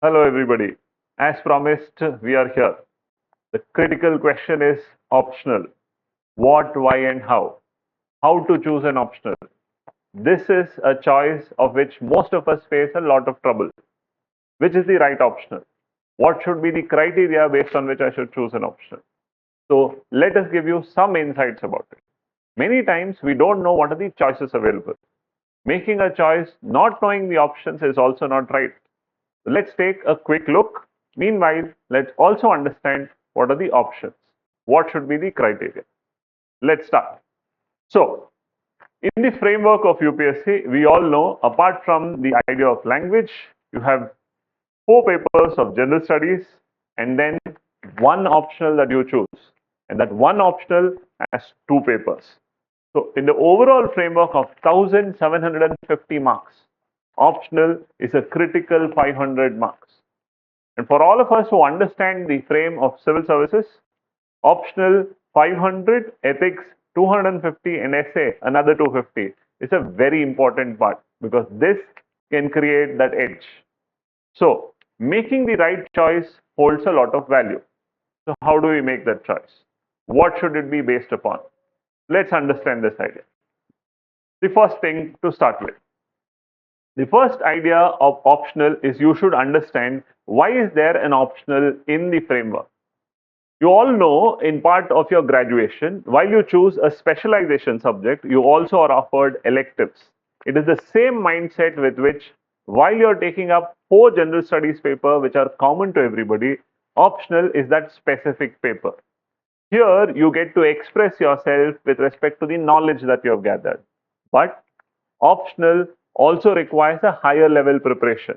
Hello, everybody. As promised, we are here. The critical question is optional. What, why, and how? How to choose an optional? This is a choice of which most of us face a lot of trouble. Which is the right optional? What should be the criteria based on which I should choose an optional? So, let us give you some insights about it. Many times we don't know what are the choices available. Making a choice not knowing the options is also not right. Let's take a quick look. Meanwhile, let's also understand what are the options. What should be the criteria? Let's start. So, in the framework of UPSC, we all know apart from the idea of language, you have 4 papers of general studies and then one optional that you choose. And that one optional has 2 papers. So, in the overall framework of 1750 marks, optional is a critical 500 marks. And for all of us who understand the frame of civil services, optional 500, ethics 250, and essay another 250 is a very important part because this can create that edge. So, making the right choice holds a lot of value. So, how do we make that choice? What should it be based upon? Let's understand this idea. The first thing to start with. The first idea of optional is you should understand why is there an optional in the framework. You all know in part of your graduation, while you choose a specialization subject, you also are offered electives. It is the same mindset with which while you're taking up 4 general studies paper which are common to everybody, optional is that specific paper. Here you get to express yourself with respect to the knowledge that you have gathered. But optional also requires a higher level preparation.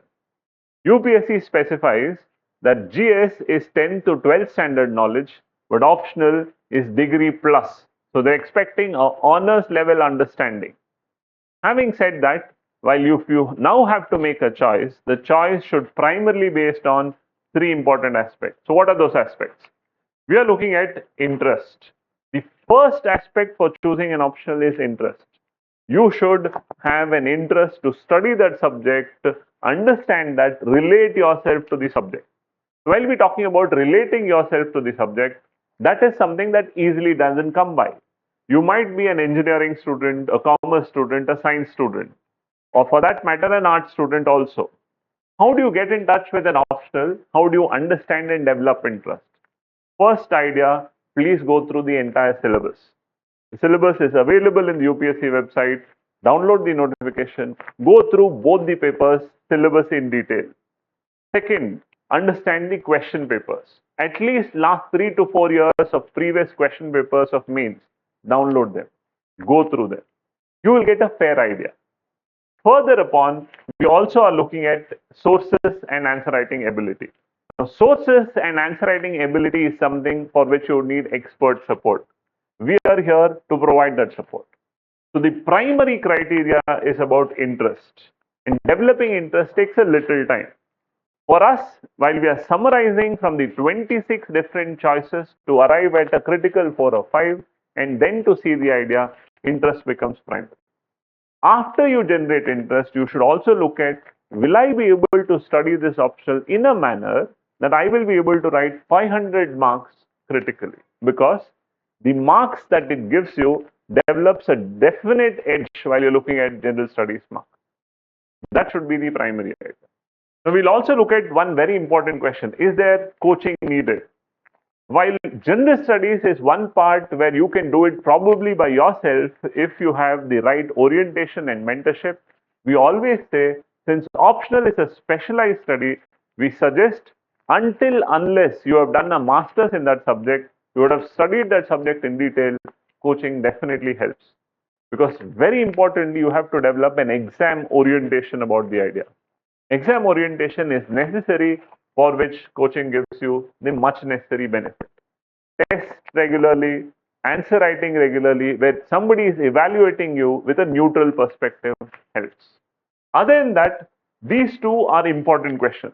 UPSC specifies that GS is 10 to 12 standard knowledge, but optional is degree plus. So they're expecting a honors level understanding. Having said that, while you now have to make a choice, the choice should primarily be based on 3 important aspects. So what are those aspects? We are looking at interest. The first aspect for choosing an optional is interest. You should have an interest to study that subject, understand that, relate yourself to the subject. While we're talking about relating yourself to the subject, that is something that easily doesn't come by. You might be an engineering student, a commerce student, a science student, or for that matter, an art student also. How do you get in touch with an optional? How do you understand and develop interest? First idea, please go through the entire syllabus. The syllabus is available in the UPSC website. Download the notification. Go through both the papers, syllabus in detail. Second, understand the question papers. At least last 3 to 4 years of previous question papers of mains. Download them. Go through them. You will get a fair idea. Further upon, we also are looking at sources and answer writing ability. Now, sources and answer writing ability is something for which you need expert support. We are here to provide that support. So the primary criteria is about interest. And developing interest takes a little time. For us, while we are summarizing from the 26 different choices to arrive at a critical 4 or 5 and then to see the idea, interest becomes primary. After you generate interest, you should also look at, will I be able to study this optional in a manner that I will be able to write 500 marks critically? Because the marks that it gives you develops a definite edge while you're looking at general studies marks. That should be the primary idea. Now we'll also look at one very important question. Is there coaching needed? While general studies is one part where you can do it probably by yourself if you have the right orientation and mentorship, we always say since optional is a specialized study, we suggest unless you have done a master's in that subject, you would have studied that subject in detail, coaching definitely helps. Because very importantly, you have to develop an exam orientation about the idea. Exam orientation is necessary for which coaching gives you the much necessary benefit. Test regularly, answer writing regularly, where somebody is evaluating you with a neutral perspective helps. Other than that, these two are important questions.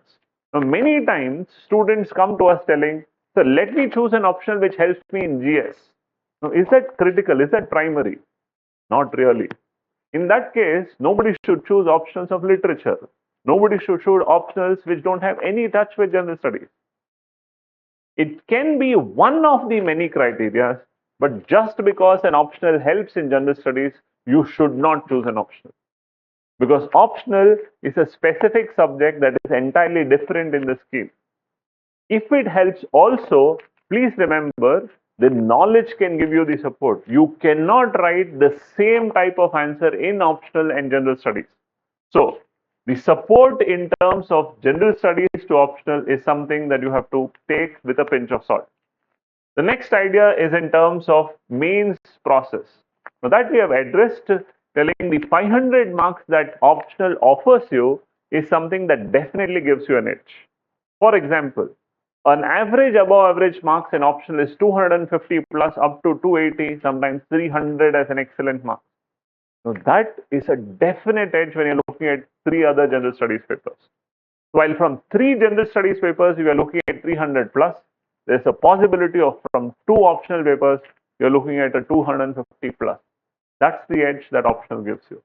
Now, many times students come to us telling, "Sir, let me choose an option which helps me in GS." Now, is that critical? Is that primary? Not really. In that case, nobody should choose options of literature. Nobody should choose optionals which don't have any touch with general studies. It can be one of the many criteria, but just because an optional helps in general studies, you should not choose an optional. Because optional is a specific subject that is entirely different in the scheme. If it helps also, please remember the knowledge can give you the support. You cannot write the same type of answer in optional and general studies. So, the support in terms of general studies to optional is something that you have to take with a pinch of salt. The next idea is in terms of mains process. Now that we have addressed, telling the 500 marks that optional offers you is something that definitely gives you an edge. For example, an average above average marks in optional is 250 plus up to 280, sometimes 300 as an excellent mark. Now that is a definite edge when you're looking at 3 other general studies papers. While from 3 general studies papers you are looking at 300 plus, there's a possibility of from 2 optional papers you're looking at a 250 plus. That's the edge that optional gives you.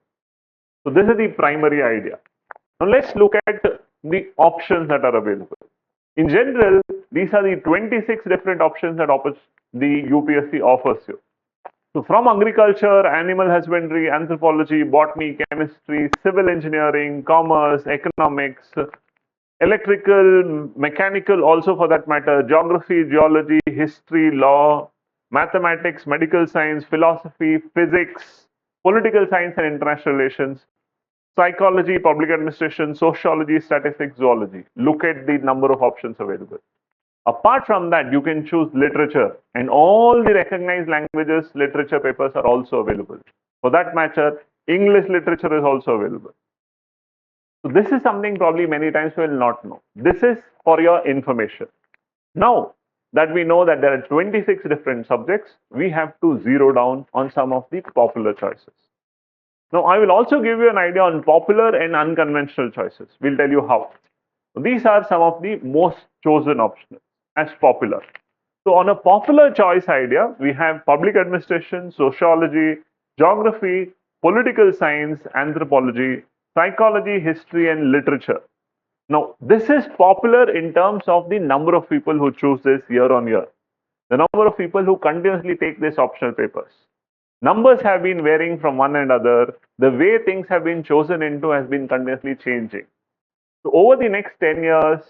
So this is the primary idea. Now let's look at the options that are available. In general, these are the 26 different options that the UPSC offers you. So from agriculture, animal husbandry, anthropology, botany, chemistry, civil engineering, commerce, economics, electrical, mechanical also for that matter, geography, geology, history, law, mathematics, medical science, philosophy, physics, political science and international relations, psychology, public administration, sociology, statistics, zoology. Look at the number of options available. Apart from that, you can choose literature, and all the recognized languages literature papers are also available. For that matter, English literature is also available. So this is something probably many times we will not know. This is for your information. Now that we know that there are 26 different subjects, we have to zero down on some of the popular choices. Now I will also give you an idea on popular and unconventional choices. We'll tell you how. These are some of the most chosen options as popular. So on a popular choice idea, we have public administration, sociology, geography, political science, anthropology, psychology, history, and literature. Now, this is popular in terms of the number of people who choose this year on year, the number of people who continuously take these optional papers. Numbers have been varying from one another. The way things have been chosen into has been continuously changing. So over the next 10 years,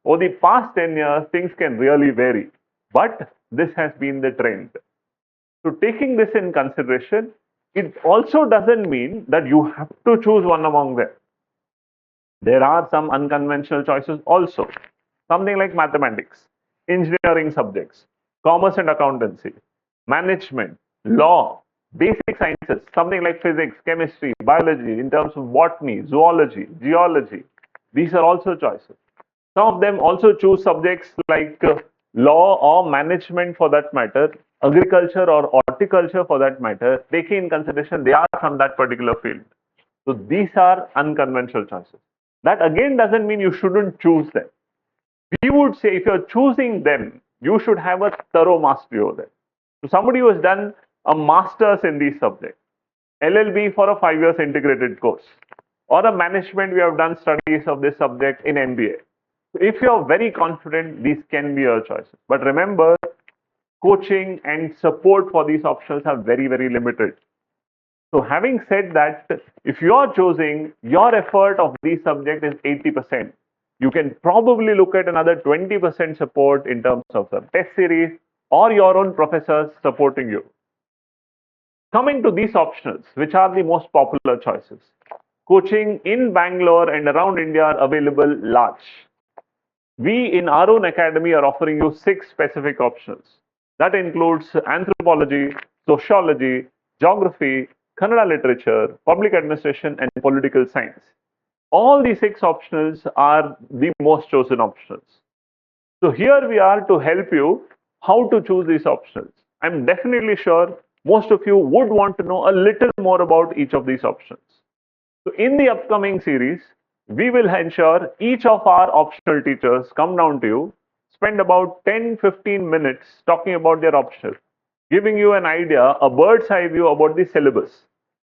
over the past 10 years, things can really vary. But this has been the trend. So taking this in consideration, it also doesn't mean that you have to choose one among them. There are some unconventional choices also. Something like mathematics, engineering subjects, commerce and accountancy, management, law, basic sciences, something like physics, chemistry, biology, in terms of botany, zoology, geology. These are also choices. Some of them also choose subjects like law or management for that matter, agriculture or horticulture for that matter, taking in consideration they are from that particular field. So these are unconventional choices. That again doesn't mean you shouldn't choose them. We would say if you're choosing them, you should have a thorough mastery over them. So somebody who has done a master's in these subjects, LLB for a 5 years integrated course, or a management, we have done studies of this subject in MBA. If you're very confident, these can be your choices. But remember, coaching and support for these options are very, very limited. So having said that, if you are choosing, your effort of these subjects is 80%. You can probably look at another 20% support in terms of the test series or your own professors supporting you. Coming to these optionals, which are the most popular choices. Coaching in Bangalore and around India are available large. We in our own academy are offering you 6 specific options. That includes anthropology, sociology, geography, kannada literature, public administration, and political science. All these 6 optionals are the most chosen optionals. So here we are to help you how to choose these optionals. I'm definitely sure most of you would want to know a little more about each of these options. So in the upcoming series, we will ensure each of our optional teachers come down to you, spend about 10-15 minutes talking about their optional, giving you an idea, a bird's eye view about the syllabus,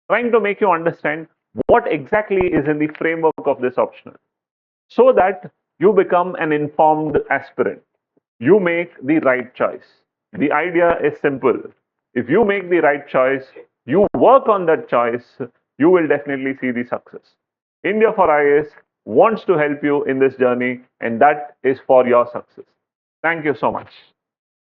trying to make you understand what exactly is in the framework of this optional. so that you become an informed aspirant. You make the right choice. The idea is simple. If you make the right choice, you work on that choice, you will definitely see the success. India for IAS wants to help you in this journey, and that is for your success. Thank you so much.